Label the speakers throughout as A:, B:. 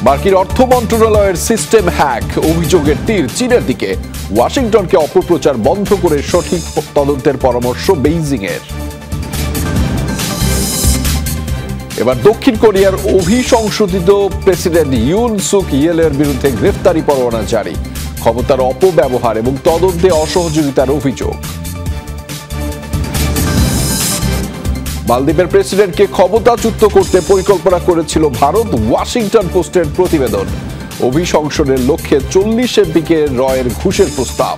A: মার্কিন অর্থ মন্ত্রণালয়ের সিস্টেম হ্যাক অভিযোগের তীর চীনের দিকে। ওয়াশিংটনকে অপপ্রচার বন্ধ করে সঠিক তদন্তের পরামর্শ বেইজিং এর। এবার দক্ষিণ কোরিয়ার অভিসংশোধিত প্রেসিডেন্ট ইউন সুক ইয়েলের বিরুদ্ধে গ্রেফতারি পরোয়ানা জারি। ক্ষমতার অপব্যবহার এবং তদন্তে অসহযোগিতার অভিযোগ। মালদ্বীপের প্রেসিডেন্টকে ক্ষমতাচ্যুত করতে পরিকল্পনা করেছিল ভারত। ওয়াশিংটন পোস্টের প্রতিবেদন। অভিশংসনের লক্ষ্যে 40 দিকে রয়ের ঘুষের প্রস্তাব।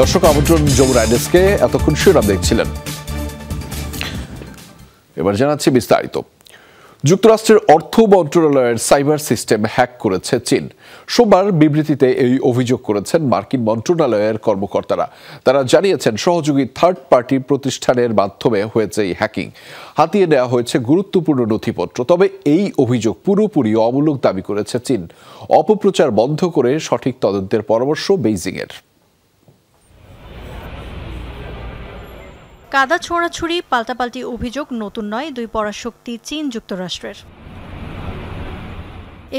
A: দর্শক, আমন্ত্রণ যমুনা ডেস্কে। এতক্ষণ শিরোনাম দেখছিলেন, এবার জানাচ্ছি বিস্তারিত। যুক্তরাষ্ট্রের অর্থ মন্ত্রণালয়ের সাইবার সিস্টেম হ্যাক করেছে চীন। সোমবার বিবৃতিতে এই অভিযোগ করেছেন মার্কিন মন্ত্রণালয়ের কর্মকর্তারা। তারা জানিয়েছেন সহযোগী থার্ড পার্টি প্রতিষ্ঠানের মাধ্যমে হয়েছে এই হ্যাকিং। হাতিয়ে নেওয়া হয়েছে গুরুত্বপূর্ণ নথিপত্র। তবে এই অভিযোগ পুরোপুরি অমূলক দাবি করেছে চীন। অপপ্রচার বন্ধ করে সঠিক তদন্তের পরামর্শ বেইজিং এর।
B: কাদা ছোঁড়াছুড়ি, পাল্টাপাল্টি অভিযোগ নতুন নয় দুই পরাশক্তি চীন যুক্তরাষ্ট্রের।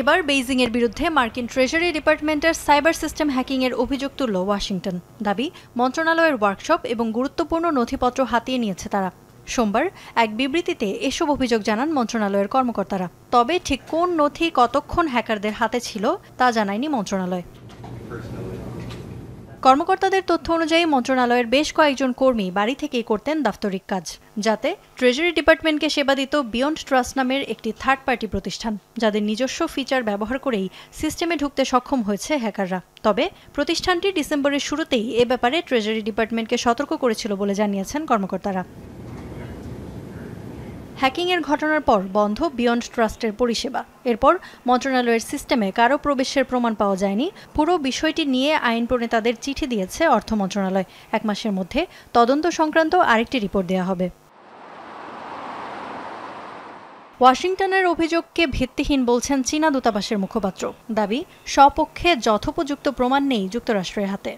B: এবার বেইজিং এর বিরুদ্ধে মার্কিন ট্রেজারি ডিপার্টমেন্টের সাইবার সিস্টেম হ্যাকিং এর অভিযোগ তুলল ওয়াশিংটন। দাবি, মন্ত্রণালয়ের ওয়ার্কশপ এবং গুরুত্বপূর্ণ নথিপত্র হাতিয়ে নিয়েছে তারা। সোমবার এক বিবৃতিতে এসব অভিযোগ জানান মন্ত্রণালয়ের কর্মকর্তারা। তবে ঠিক কোন নথি কতক্ষণ হ্যাকারদের হাতে ছিল তা জানায়নি মন্ত্রণালয়। কর্মকর্তাদের তথ্য অনুযায়ী মন্ত্রণালয়ের বেশ কয়েকজন কর্মী বাড়ি থেকেই করতেন দাপ্তরিক কাজ, যাতে ট্রেজারি ডিপার্টমেন্টকে সেবা দিত বিয়ন্ড ট্রাস্ট নামের একটি থার্ড পার্টি প্রতিষ্ঠান, যাদের নিজস্ব ফিচার ব্যবহার করেই সিস্টেমে ঢুকতে সক্ষম হয়েছে হ্যাকাররা। তবে প্রতিষ্ঠানটি ডিসেম্বরের শুরুতেই এ ব্যাপারে ট্রেজারি ডিপার্টমেন্টকে সতর্ক করেছিল বলে জানিয়েছেন কর্মকর্তারা। হ্যাকিংয়ের ঘটনার পর বন্ধ বিয়ন্ড ট্রাস্টের পরিষেবা। এরপর মন্ত্রণালয়ের সিস্টেমে কারো প্রবেশের প্রমাণ পাওয়া যায়নি। পুরো বিষয়টি নিয়ে আইন প্রণেতাদের চিঠি দিয়েছে অর্থ মন্ত্রণালয়। 1 মাসের মধ্যে তদন্ত সংক্রান্ত আরেকটি রিপোর্ট দেওয়া হবে। ওয়াশিংটনের অভিযোগকে ভিত্তিহীন বলছেন চীনা দূতাবাসের মুখপাত্র। দাবি, স্বপক্ষে যথোপযুক্ত প্রমাণ নেই যুক্তরাষ্ট্রের হাতে।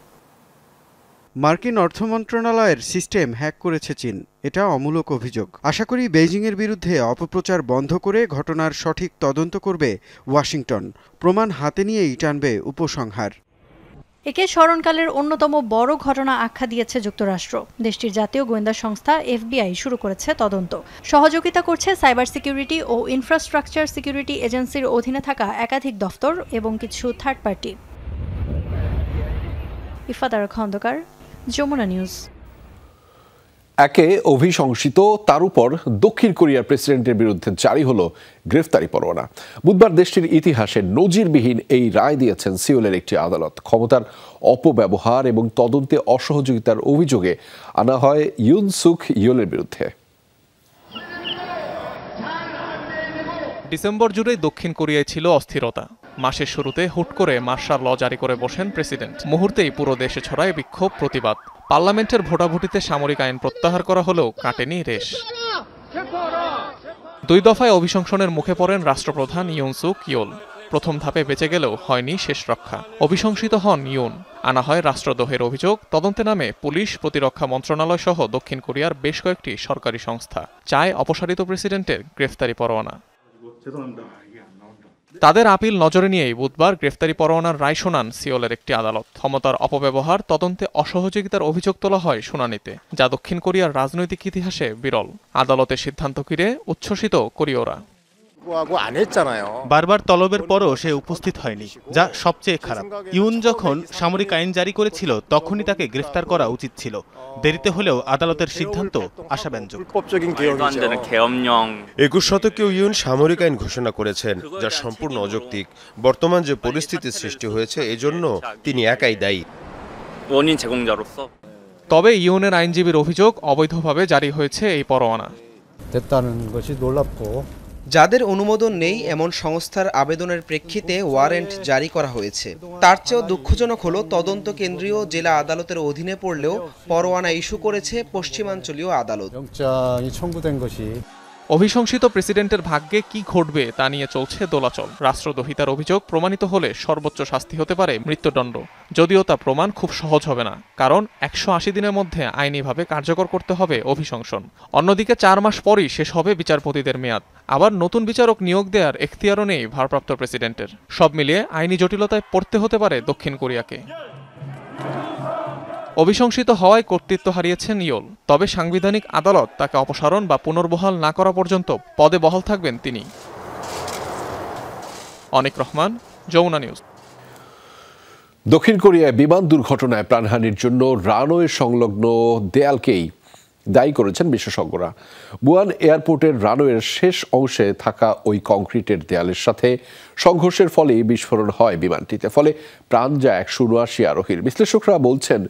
C: মার্কিন অর্থ মন্ত্রণালয়ের সিস্টেম হ্যাক করেছে চীন, এটা অমূলক অভিযোগ। আশা করি বেইজিংয়ের বিরুদ্ধে অপপ্রচার বন্ধ করে ঘটনার সঠিক তদন্ত করবে ওয়াশিংটন। প্রমাণ হাতে নিয়েই টানবে উপসংহার।
B: একে স্মরণকালের অন্যতম বড় ঘটনা আখ্যা দিয়েছে যুক্তরাষ্ট্র। দেশটির জাতীয় গোয়েন্দা সংস্থা FBI শুরু করেছে তদন্ত। সহযোগিতা করছে সাইবার সিকিউরিটি ও ইনফ্রাস্ট্রাকচার সিকিউরিটি এজেন্সির অধীনে থাকা একাধিক দফতর এবং কিছু third party. Ifadar Khandakar, Jamuna news.
A: একে অভিশংসিত তার উপর দক্ষিণ কোরিয়ার প্রেসিডেন্টের বিরুদ্ধে জারি হলো গ্রেফতারি পরোয়ানা। বুধবার দেশটির ইতিহাসে নজিরবিহীন এই রায় দিয়েছেন সিওলের একটি আদালত। ক্ষমতার অপব্যবহার এবং তদন্তে অসহযোগিতার অভিযোগে আনা হয় ইউন সুক ইয়েলের বিরুদ্ধে।
D: ডিসেম্বর জুড়ে দক্ষিণ কোরিয়ায় ছিল অস্থিরতা। মাসের শুরুতে হুট করে মার্শাল ল জারি করে বসেন প্রেসিডেন্ট। মুহূর্তেই পুরো দেশে ছড়ায় বিক্ষোভ, প্রতিবাদ। পার্লামেন্টের ভোটাভুটিতে সামরিক আইন প্রত্যাহার করা হলেও কাটেনি রেশ। 2 দফায় অভিশংসনের মুখে পড়েন রাষ্ট্রপ্রধান ইউন সুক ইয়েল। প্রথম ধাপে বেঁচে গেলেও হয়নি শেষ রক্ষা। অভিশংসিত হন ইউন। আনা হয় রাষ্ট্রদ্রোহের অভিযোগ। তদন্তে নামে পুলিশ, প্রতিরক্ষা মন্ত্রণালয় সহ দক্ষিণ কোরিয়ার বেশ কয়েকটি সরকারি সংস্থা। চায় অপসারিত প্রেসিডেন্টের গ্রেফতারি পরোয়ানা। তাদের আপিল নজরে নিয়েই বুধবার গ্রেফতারি পরোয়ানার রায় শোনান সিওলের একটি আদালত। ক্ষমতার অপব্যবহার, তদন্তে অসহযোগিতার অভিযোগ তোলা হয় শুনানিতে, যা দক্ষিণ কোরিয়ার রাজনৈতিক ইতিহাসে বিরল। আদালতের সিদ্ধান্ত ঘিরে উচ্ছ্বসিত কোরীয়রা।
E: বারবার তলবের পরও সে উপস্থিত হয়নি, যা সবচেয়ে খারাপ। ইউন যখন সামরিক আইন জারি করেছিল তখনই তাকে গ্রেফতার করা উচিত ছিল। দেরিতে হলেও আদালতের সিদ্ধান্ত আশাব্যঞ্জক।
F: 21 শতকেও ইউন সামরিক আইন ঘোষণা করেছেন, যা সম্পূর্ণ অযৌক্তিক। বর্তমান যে পরিস্থিতির সৃষ্টি হয়েছে এজন্য তিনি একাই দায়ী।
D: তবে ইউনের আইনজীবীর অভিযোগ, অবৈধভাবে জারি হয়েছে এই পরোয়ানা।
G: যাদের অনুমোদন নেই এমন সংস্থার আবেদনের প্রেক্ষিতে ওয়ারেন্ট জারি করা হয়েছে। তার চেয়েও দুঃখজনক হলো, তদন্ত কেন্দ্রীয় জেলা আদালতের অধীনে পড়লেও পরোয়ানা ইস্যু করেছে পশ্চিমাঞ্চলীয় আদালত।
D: অভিশংসিত প্রেসিডেন্টের ভাগ্যে কি ঘটবে তা নিয়ে চলছে দোলাচল। রাষ্ট্রদ্রোহিতার অভিযোগ প্রমাণিত হলে সর্বোচ্চ শাস্তি হতে পারে মৃত্যুদণ্ড, যদিও তা প্রমাণ খুব সহজ হবে না, কারণ 180 দিনের মধ্যে আইনিভাবে কার্যকর করতে হবে অভিশংসন। অন্যদিকে 4 মাস পরই শেষ হবে বিচারপতিদের মেয়াদ, আবার নতুন বিচারক নিয়োগ দেওয়ার এখতিয়ারও নেই ভারপ্রাপ্ত প্রেসিডেন্টের। সব মিলিয়ে আইনি জটিলতায় পড়তে হতে পারে দক্ষিণ কোরিয়াকে। অভিশংসিত হওয়ায় কর্তৃত্ব হারিয়েছেন ইয়োল, তবে সাংবিধানিক আদালত তাকে অপসারণ বা পুনর্বহাল না করা পর্যন্ত পদে বহাল থাকবেন তিনি। অনিক রহমান, যমুনা নিউজ।
A: দক্ষিণ কোরিয়ায় বিমান দুর্ঘটনায় প্রাণহানির জন্য রানওয়ে সংলগ্ন দেয়ালকেই দায়ী করেছেন বিশেষজ্ঞরা। বুয়ান এয়ারপোর্টের রানওয়ের শেষ অংশে থাকা ওই কংক্রিটের দেয়ালের সাথে সংঘর্ষের ফলে বিস্ফোরণ হয় বিমানটিতে, ফলে প্রাণ যায় 179 আরোহীর। বিশ্লেষকরা বলছেন,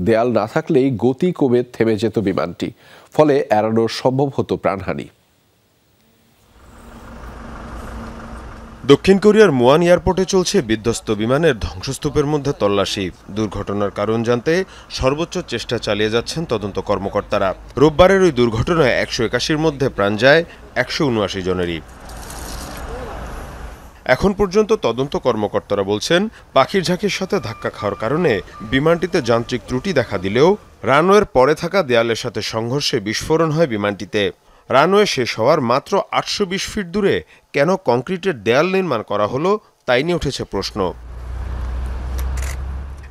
A: দেয়াল না থাকলেই গতি কমে থেমে যেত বিমানটি, ফলে এড়ানো সম্ভব হতো প্রাণহানি।
F: দক্ষিণ কোরিয়ার মুয়ান এয়ারপোর্টে চলছে বিধ্বস্ত বিমানের ধ্বংসস্তূপের মধ্যে তল্লাশি। দুর্ঘটনার কারণ জানতে সর্বোচ্চ চেষ্টা চালিয়ে যাচ্ছেন তদন্ত কর্মকর্তারা। রোববারের ওই দুর্ঘটনায় 181-র মধ্যে প্রাণ যায় 179 জনেরই। এখন পর্যন্ত তদন্ত কর্মকর্তারা বলছেন, পাখির ঝাঁকির সাথে ধাক্কা খাওয়ার কারণে বিমানটিতে যান্ত্রিক ত্রুটি দেখা দিলেও রানওয়ের পরে থাকা দেয়ালের সাথে সংঘর্ষে বিস্ফোরণ হয় বিমানটিতে। রানওয়ে শেষ হওয়ার মাত্র 820 ফিট দূরে কেন কংক্রিটের দেয়াল নির্মাণ করা হলো তাই নিয়ে উঠেছে প্রশ্ন।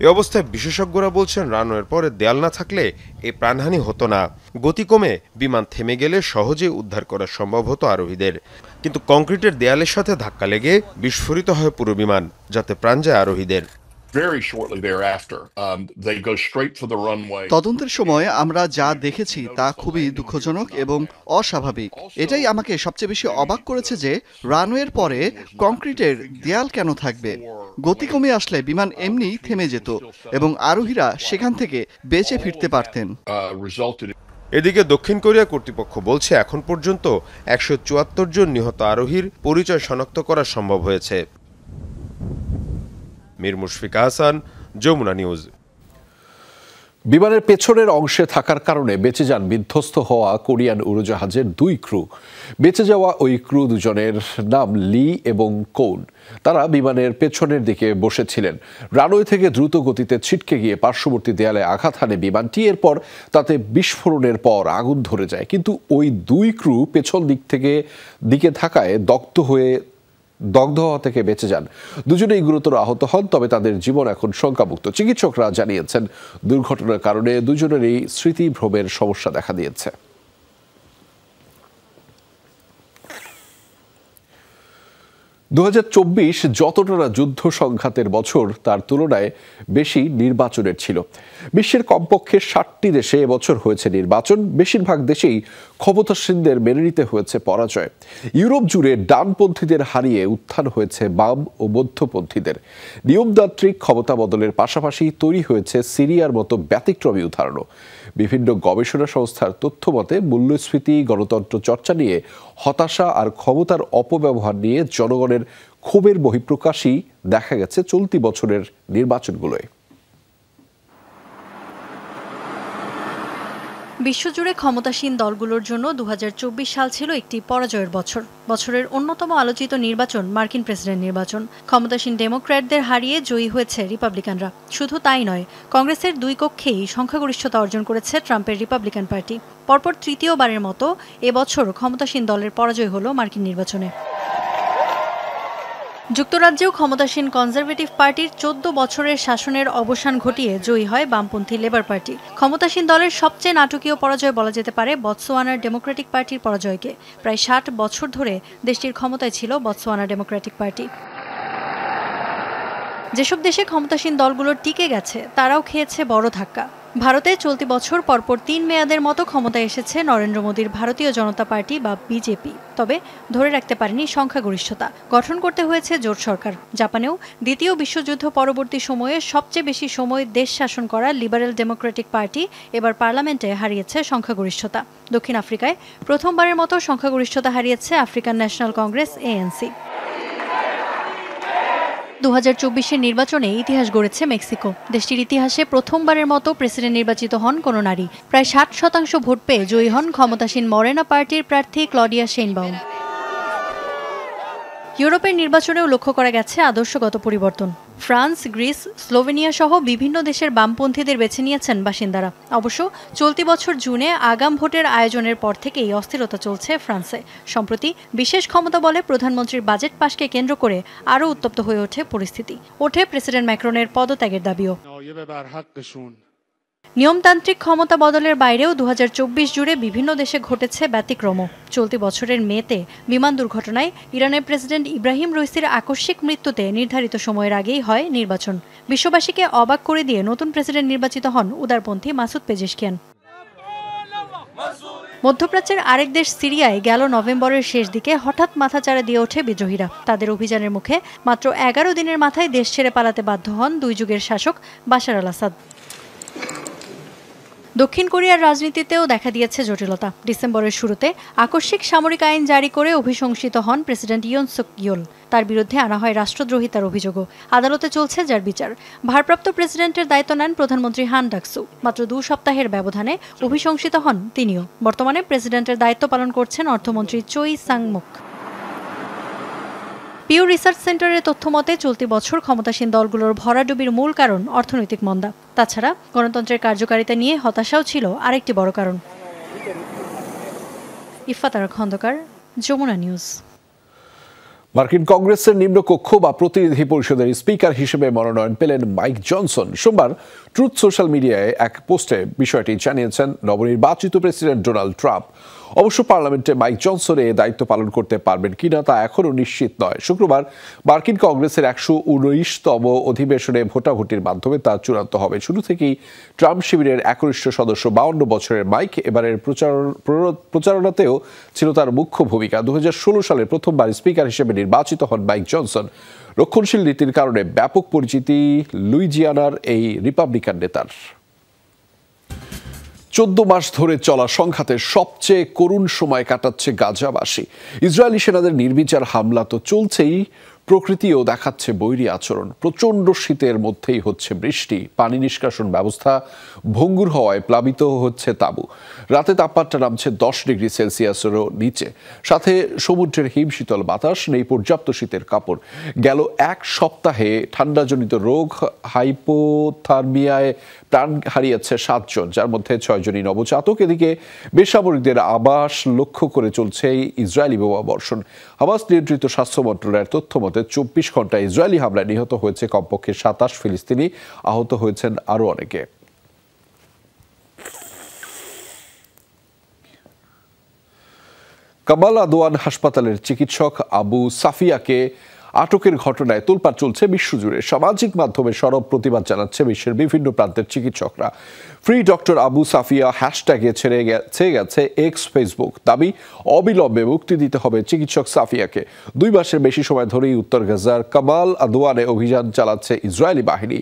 F: এ অবস্থায় বিশেষজ্ঞরা বলছেন, রানওয়ের পরে দেয়াল না থাকলে এই প্রাণহানি হতো না। গতি কমে বিমান থেমে গেলে সহজেই উদ্ধার করা সম্ভব হতো আরোহীদের, কিন্তু কংক্রিটের দেয়ালের সাথে ধাক্কা লেগে বিস্ফোরিত হয় পুরো বিমান, যাতে প্রাণ যায় আরোহীদের।
H: তদন্তের সময় আমরা যা দেখেছি তা খুবই দুঃখজনক এবং অস্বাভাবিক। এটাই আমাকে সবচেয়ে বেশি অবাক করেছে যে রানওয়ের পরে কংক্রিটের দেয়াল কেন থাকবে। গতি কমে আসলে বিমান এমনিই থেমে যেত এবং আরোহীরা সেখান থেকে বেঁচে ফিরতে পারতেন।
F: এদিকে দক্ষিণ কোরিয়া কর্তৃপক্ষ বলছে, এখন পর্যন্ত 174 জন নিহত আরোহীর পরিচয় শনাক্ত করা সম্ভব হয়েছে। মীর মুশফিক হাসান, যমুনা নিউজ।
A: বিমানের পেছনের অংশে থাকার কারণে বেঁচে যান বিধ্বস্ত হওয়া কোরিয়ান উড়োজাহাজের 2 ক্রু। বেঁচে যাওয়া ওই ক্রু দুজনের নাম লি এবং কৌন। তারা বিমানের পেছনের দিকে বসেছিলেন। রানওয়ে থেকে দ্রুত গতিতে ছিটকে গিয়ে পার্শ্ববর্তী দেয়ালে আঘাত হানে বিমানটি। এরপর তাতে বিস্ফোরণের পর আগুন ধরে যায়, কিন্তু ওই 2 ক্রু পেছন দিকে থাকায় দগ্ধ হওয়া থেকে বেঁচে যান। দুজনেই গুরুতর আহত হন, তবে তাদের জীবন এখন শঙ্কামুক্ত। চিকিৎসকরা জানিয়েছেন, দুর্ঘটনার কারণে দুজনেরই স্মৃতিভ্রমের সমস্যা দেখা দিয়েছে। 2024 যতটা না যুদ্ধ সংঘাতের বছর, তার তুলনায় বেশি নির্বাচনের ছিল। বিশ্বের কমপক্ষে 60টি দেশে এবছর হয়েছে নির্বাচন। বেশিরভাগ দেশেই ক্ষমতাসীনদের মেনে নিতে হয়েছে পরাজয়। ইউরোপ জুড়ে ডানপন্থীদের হারিয়ে উত্থান হয়েছে বাম ও মধ্যপন্থীদের। নিয়মতান্ত্রিক ক্ষমতা বদলের পাশাপাশি তৈরি হয়েছে সিরিয়ার মতো ব্যতিক্রমী উদাহরণও। বিভিন্ন গবেষণা সংস্থার তথ্য মতে, মূল্যস্ফীতি, গণতন্ত্র চর্চা নিয়ে হতাশা আর ক্ষমতার অপব্যবহার নিয়ে জনগণের ক্ষোভের বহিঃপ্রকাশই দেখা গেছে চলতি বছরের নির্বাচনগুলোয়।
B: বিশ্বজুড়ে ক্ষমতাসীন দলগুলোর জন্য 2024 সাল ছিল একটি পরাজয়ের বছর। বছরের অন্যতম আলোচিত নির্বাচন মার্কিন প্রেসিডেন্ট নির্বাচন। ক্ষমতাসীন ডেমোক্র্যাটদের হারিয়ে জয়ী হয়েছে রিপাবলিকানরা। শুধু তাই নয়, কংগ্রেসের 2 কক্ষেই সংখ্যাগরিষ্ঠতা অর্জন করেছে ট্রাম্পের রিপাবলিকান পার্টি। পরপর তৃতীয়বারের মতো এবছর ক্ষমতাসীন দলের পরাজয় হলো মার্কিন নির্বাচনে। যুক্তরাজ্যেও ক্ষমতাসীন কনজারভেটিভ পার্টির 14 বছরের শাসনের অবসান ঘটিয়ে জয়ী হয় বামপন্থী লেবার পার্টি। ক্ষমতাসীন দলের সবচেয়ে নাটকীয় পরাজয় বলা যেতে পারে বতসোয়ানার ডেমোক্রেটিক পার্টির পরাজয়কে। প্রায় 60 বছর ধরে দেশটির ক্ষমতায় ছিল বতসোয়ানা ডেমোক্রেটিক পার্টি। যেসব দেশে ক্ষমতাসীন দলগুলোর টিকে গেছে, তারাও খেয়েছে বড় ধাক্কা। ভারতে চলতি বছর পরপর 3 মেয়াদের মতো ক্ষমতায় এসেছে নরেন্দ্র মোদীর ভারতীয় জনতা পার্টি বা বিজেপি, তবে ধরে রাখতে পারেনি সংখ্যাগরিষ্ঠতা। গঠন করতে হয়েছে জোট সরকার। জাপানেও দ্বিতীয় বিশ্বযুদ্ধ পরবর্তী সময়ে সবচেয়ে বেশি সময় দেশ শাসন করা লিবারেল ডেমোক্রেটিক পার্টি এবার পার্লামেন্টে হারিয়েছে সংখ্যাগরিষ্ঠতা। দক্ষিণ আফ্রিকায় প্রথমবারের মতো সংখ্যাগরিষ্ঠতা হারিয়েছে আফ্রিকান ন্যাশনাল কংগ্রেস ANC। 2024-এর নির্বাচনে ইতিহাস গড়েছে মেক্সিকো। দেশটির ইতিহাসে প্রথমবারের মতো প্রেসিডেন্ট নির্বাচিত হন কোনো নারী। প্রায় 60% ভোট পেয়ে জয়ী হন ক্ষমতাসীন মরেনা পার্টির প্রার্থী ক্লডিয়া শেইনবাউম। ইউরোপের নির্বাচনেও লক্ষ্য করা গেছে আদর্শগত পরিবর্তন। ফ্রান্স, গ্রিস, স্লোভেনিয়া সহ বিভিন্ন দেশের বামপন্থীদের বেছে নিয়েছেন বাসিন্দারা। অবশ্য চলতি বছর জুনে আগাম ভোটের আয়োজনের পর থেকেই অস্থিরতা চলছে ফ্রান্সে। সম্প্রতি বিশেষ ক্ষমতা বলে প্রধানমন্ত্রীর বাজেট পাশকে কেন্দ্র করে আরও উত্তপ্ত হয়ে ওঠে পরিস্থিতি। ওঠে প্রেসিডেন্ট ম্যাক্রনের পদত্যাগের দাবিও। নিয়মতান্ত্রিক ক্ষমতা বদলের বাইরেও 2024 জুড়ে বিভিন্ন দেশে ঘটেছে ব্যতিক্রমও। চলতি বছরের মেতে বিমান দুর্ঘটনায় ইরানের প্রেসিডেন্ট ইব্রাহিম রইসির আকস্মিক মৃত্যুতে নির্ধারিত সময়ের আগেই হয় নির্বাচন। বিশ্ববাসীকে অবাক করে দিয়ে নতুন প্রেসিডেন্ট নির্বাচিত হন উদারপন্থী মাসুদ পেজেশকিয়ান। মধ্যপ্রাচ্যের আরেক দেশ সিরিয়ায় গেল নভেম্বরের শেষ দিকে হঠাৎ মাথাচাড়া দিয়ে ওঠে বিদ্রোহীরা। তাদের অভিযানের মুখে মাত্র 11 দিনের মাথায় দেশ ছেড়ে পালাতে বাধ্য হন 2 যুগের শাসক বাশার আল আসাদ। দক্ষিণ কোরিয়ার রাজনীতিতেও দেখা দিয়েছে জটিলতা। ডিসেম্বরের শুরুতে আকস্মিক সামরিক আইন জারি করে অভিশংসিত হন প্রেসিডেন্ট ইয়ন সুক ইয়োল। তার বিরুদ্ধে আনা হয় রাষ্ট্রদ্রোহিতার অভিযোগও। আদালতে চলছে যার বিচার। ভারপ্রাপ্ত প্রেসিডেন্টের দায়িত্ব নেন প্রধানমন্ত্রী হান ডাকসু। মাত্র 2 সপ্তাহের ব্যবধানে অভিশংসিত হন তিনিও। বর্তমানে প্রেসিডেন্টের দায়িত্ব পালন করছেন অর্থমন্ত্রী চোই সাংমুক। পিউ রিসার্চ সেন্টারের তথ্য মতে চলতি বছর ক্ষমতাসীন দলগুলোর ভরাডুবির মূল কারণ অর্থনৈতিক মন্দা। তাছাড়া গণতন্ত্রের কার্যকারিতা নিয়ে হতাশাও ছিল আরেকটি বড় কারণ। ইফাতারা খন্দকার, যমুনা নিউজ।
A: মার্কিন কংগ্রেসের নিম্নকক্ষ বা প্রতিনিধি পরিষদের স্পিকার হিসেবে মনোনয়ন পেলেন মাইক জনসন। সোমবার ট্রুথ সোশ্যাল মিডিয়ায় এক পোস্টে বিষয়টি জানিয়েছেন নবনির্বাচিত প্রেসিডেন্ট ডোনাল্ড ট্রাম্প। অবশ্য পার্লামেন্টে মাইক জনসন এ দায়িত্ব পালন করতে পারবেন কিনা তা এখনও নিশ্চিত নয়। শুক্রবার মার্কিন কংগ্রেসের 119তম অধিবেশনে ভোটাভুটির মাধ্যমে তা চূড়ান্ত হবে। শুরু থেকেই ট্রাম্প শিবিরের একনিষ্ঠ সদস্য 52 বছরের মাইক এবারের প্রচারণাতেও ছিল তার মুখ্য ভূমিকা। 2016 সালে প্রথমবার স্পিকার হিসেবে নির্বাচিত হন মাইক জনসন। রক্ষণশীল নীতির কারণে ব্যাপক পরিচিতি লুইজিয়ানার এই রিপাবলিকান নেতার। 14 মাস ধরে চলা সংঘাতের সবচেয়ে করুণ সময় কাটাচ্ছে গাজাবাসী। ইসরায়েলি সেনাদের নির্বিচার হামলা তো চলছেই, প্রকৃতিও দেখাচ্ছে বৈরী আচরণ। প্রচণ্ড শীতের মধ্যেই হচ্ছে বৃষ্টি, পানি নিষ্কাশন ব্যবস্থা ভঙ্গুর হওয়ায় প্লাবিত হচ্ছে তাঁবু। রাতে তাপমাত্রা নামছে 10 ডিগ্রি সেলসিয়াসেরও নিচে। সাথে সমুদ্রের হিমশীতল বাতাস, নেই পর্যাপ্ত শীতের কাপড়। গেল 1 সপ্তাহে ঠান্ডাজনিত রোগ হাইপোথার্মিয়ায় প্রাণ হারিয়েছে 7 জন, যার মধ্যে 6 জনই নবজাতক। এদিকে বেসামরিকদের আবাস লক্ষ্য করে চলছে ইসরায়েলি বোমা বর্ষণ। হামাস নিয়ন্ত্রিত স্বাস্থ্য মন্ত্রণালয়ের তথ্য মতে 24 ঘন্টায় ইসরায়েলি হামলায় নিহত হয়েছে কমপক্ষে 27 ফিলিস্তিনি, আহত হয়েছেন আরও অনেকে। কামাল আদওয়ান হাসপাতালের চিকিৎসক আবু সাফিয়াকে আটকের ঘটনায় তোলপাড় চলছে বিশ্বজুড়ে। সামাজিক মাধ্যমে সরব প্রতিবাদ জানাচ্ছে বিশ্বের বিভিন্ন প্রান্তের চিকিৎসকরা। ফ্রি ডক্টর আবু সাফিয়া হ্যাশট্যাগে ছেড়ে গেছে এক্স ফেসবুক। দাবি, অবিলম্বে মুক্তি দিতে হবে চিকিৎসক সাফিয়াকে। 2 মাসের বেশি সময় ধরেই উত্তর গাজার কামাল আদওয়ানে অভিযান চালাচ্ছে ইসরায়েলি বাহিনী।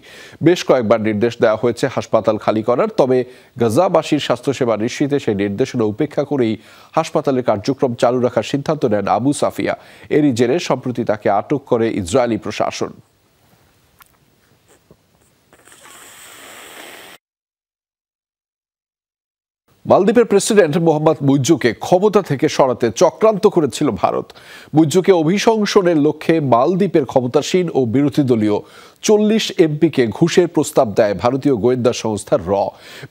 A: বেশ কয়েকবার নির্দেশ দেওয়া হয়েছে হাসপাতাল খালি করার, তবে গাজাবাসীর স্বাস্থ্যসেবা নিশ্চিতে সেই নির্দেশনা উপেক্ষা করেই হাসপাতালের কার্যক্রম চালু রাখার সিদ্ধান্ত নেন আবু সাফিয়া। এরই জেরে সম্প্রতি তাকে আটক করে ইসরায়েলি প্রশাসন। মালদ্বীপের প্রেসিডেন্ট মোহাম্মদ মুইজ্জুকে ক্ষমতা থেকে সরাতে চক্রান্ত করেছিল ভারত। মুইজ্জুকে অভিশংসনের লক্ষ্যে মালদ্বীপের ক্ষমতাসীন ও বিরোধী দলীয় 40 এমপিকে ঘুষের প্রস্তাব দেয় ভারতীয় গোয়েন্দা সংস্থা র।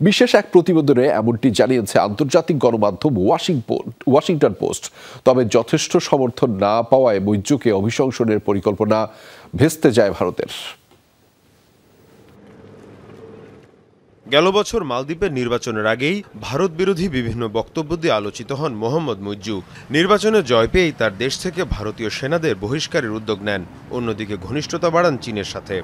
A: বিশেষ এক প্রতিবেদনে এমনটি জানিয়েছে আন্তর্জাতিক গণমাধ্যম ওয়াশিংটন পোস্ট। তবে যথেষ্ট সমর্থন না পাওয়ায় মুইজ্জুকে অভিশংসনের পরিকল্পনা ভেস্তে যায় ভারতের।
F: গেল বছর মালদ্বীপের নির্বাচনের আগেই ভারত বিরোধী বিভিন্ন বক্তব্য দিয়ে আলোচিত হন মোহাম্মদ মুইজ্জু। নির্বাচনে জয় পেয়েই তার দেশ থেকে ভারতীয় সেনাদের বহিষ্কারের উদ্যোগ নেন। অন্যদিকে ঘনিষ্ঠতা বাড়ান চীনের সাথে।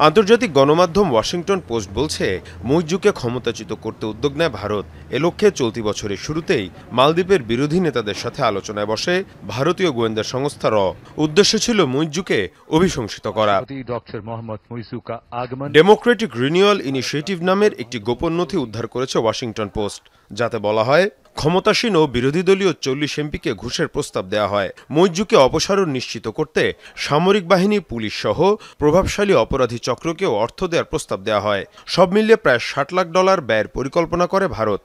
F: আন্তর্জাতিক গণমাধ্যম ওয়াশিংটন পোস্ট বলছে, মুইজ্জুকে ক্ষমতাচ্যুত করতে উদ্যোগ নেয় ভারত। এ লক্ষ্যে চলতি বছরের শুরুতেই মালদ্বীপের বিরোধী নেতাদের সাথে আলোচনায় বসে ভারতীয় গোয়েন্দা সংস্থা র। উদ্দেশ্য ছিল মুইজ্জুকে অভিশংসিত করা। ডেমোক্রেটিক রিনিউয়াল ইনিশিয়েটিভ নামের একটি গোপন নথি উদ্ধার করেছে ওয়াশিংটন পোস্ট, যাতে বলা হয় ক্ষমতাসীন ও বিরোধী দলীয় 40 এমপিকে ঘুষের প্রস্তাব দেওয়া হয়। মইজুকে অপসারণ নিশ্চিত করতে সামরিক বাহিনী, পুলিশ সহ প্রভাবশালী অপরাধী চক্রকেও অর্থ দেওয়ার প্রস্তাব দেওয়া হয়। সব মিলিয়ে প্রায় $60 লাখ ব্যয়ের পরিকল্পনা করে ভারত।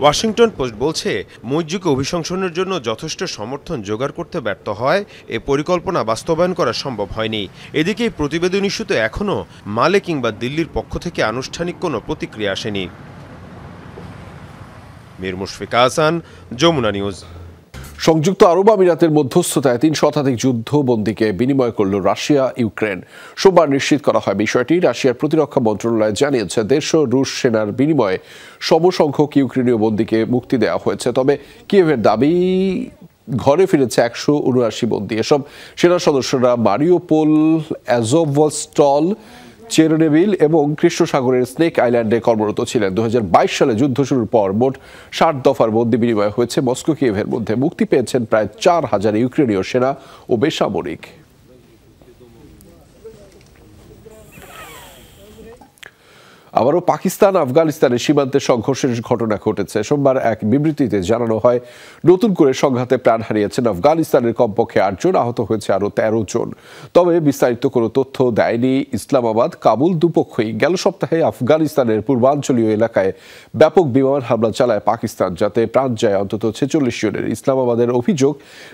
F: ওয়াশিংটন পোস্ট বলছে, মইজুকে অভিশংসনের জন্য যথেষ্ট সমর্থন জোগাড় করতে ব্যর্থ হয় এ পরিকল্পনা বাস্তবায়ন করা সম্ভব হয়নি। এদিকে এই প্রতিবেদন ইস্যুতে এখনও মালে কিংবা দিল্লির পক্ষ থেকে আনুষ্ঠানিক কোনো প্রতিক্রিয়া আসেনি। মীর মুশফিক হাসান, যমুনা নিউজ।
A: সংযুক্ত আরব আমিরাতের মধ্যস্থতায় 3 শতাধিক যুদ্ধবন্দীকে বিনিময় করল রাশিয়া ইউক্রেন। সোমবার নিশ্চিত করা হয় বিষয়টি। রাশিয়ার প্রতিরক্ষা মন্ত্রণালয় জানিয়েছে 150 রুশ সেনার বিনিময়ে সমসংখ্যক ইউক্রেনীয় বন্দীকে মুক্তি দেওয়া হয়েছে। তবে কিয়েভের দাবি, ঘরে ফিরেছে 179 বন্দী। এসব সেনা সদস্যরা মারিউপোল, অ্যাজোভস্টল, চেরনেভিল এবং কৃষ্ণ সাগরের স্নেক আইল্যান্ডে কর্মরত ছিলেন। 2022 সালে যুদ্ধ শুরুর পর মোট 60 দফার বন্দী বিনিময় হয়েছে। মস্কো কিয়েভের মধ্যে মুক্তি পেয়েছেন প্রায় 4000 ইউক্রেনীয় সেনা ও বেসামরিক। আবারও পাকিস্তান আফগানিস্তানের সীমান্তে সংঘর্ষের ঘটনা ঘটেছে। সোমবার এক বিবৃতিতে জানানো হয়, নতুন করে সংঘাতে প্রাণ হারিয়েছেন আফগানিস্তানের কমপক্ষে 8 জন, আহত হয়েছে আরও 13 জন। তবে বিস্তারিত কোনো তথ্য দেয়নি ইসলামাবাদ। কাবুল দুপক্ষই গেল সপ্তাহে আফগানিস্তানের পূর্বাঞ্চলীয় এলাকায় ব্যাপক বিমান হামলা চালায় পাকিস্তান, যাতে প্রাণ যায় অন্তত 46 জনের। ইসলামাবাদের অভিযোগ,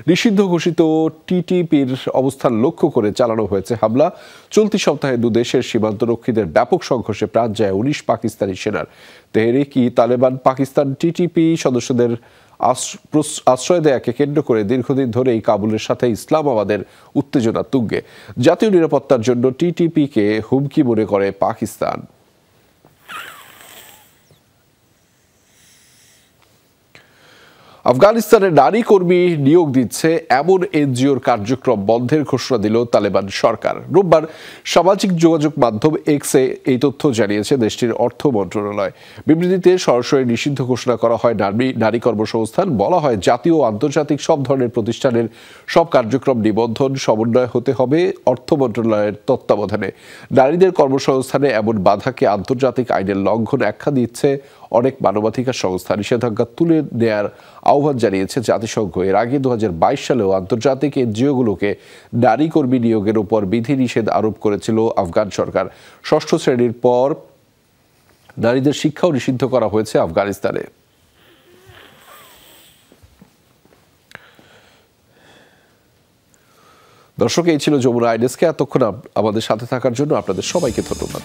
A: নিষিদ্ধ ঘোষিত টিটিপির অবস্থান লক্ষ্য করে চালানো হয়েছে হামলা। চলতি সপ্তাহে দুদেশের সীমান্তরক্ষীদের ব্যাপক সংঘর্ষে প্রাণ যায় 19 পাকিস্তানি সেনার। তেহরিক-ই-তালেবান পাকিস্তান টিটিপি সদস্যদের আশ্রয় দেয়াকে কেন্দ্র করে দীর্ঘদিন ধরেই কাবুলের সাথে ইসলামাবাদের উত্তেজনা তুঙ্গে। জাতীয় নিরাপত্তার জন্য টিটিপিকে হুমকি মনে করে পাকিস্তান। আফগানিস্তানের নারী কর্মী নিয়োগ দিচ্ছে এমন এনজিওর কার্যক্রম বন্ধের ঘোষণা দিল তালেবান সরকার। রোববার সামাজিক যোগাযোগ মাধ্যম এক্সে এই তথ্য জানিয়েছে দেশটির অর্থ মন্ত্রণালয়। বিবৃতিতে সরাসরি নিষিদ্ধ ঘোষণা করা হয় নারী কর্মসংস্থান। বলা হয়, জাতীয় ও আন্তর্জাতিক সব ধরনের প্রতিষ্ঠানের সব কার্যক্রম নিবন্ধন সমন্বয় হতে হবে অর্থ মন্ত্রণালয়ের তত্ত্বাবধানে। নারীদের কর্মসংস্থানে এমন বাধাকে আন্তর্জাতিক আইনের লঙ্ঘন আখ্যা দিচ্ছে অনেক মানবাধিকার সংস্থা। নিষেধাজ্ঞা তুলে নেয়ার আহ্বান জানিয়েছে জাতিসংঘ। এর আগে 2022 সালেও আন্তর্জাতিক এনজিওগুলোকে নারী কর্মী নিয়োগের উপর বিধিনিষেধ আরোপ করেছিল আফগান সরকার। 6ষ্ঠ শ্রেণীর পর নারীদের শিক্ষাও নিষিদ্ধ করা হয়েছে আফগানিস্তানে। দর্শক, এই ছিল যমুনা আইডেস্কে। এতক্ষণ আমাদের সাথে থাকার জন্য আপনাদের সবাইকে ধন্যবাদ।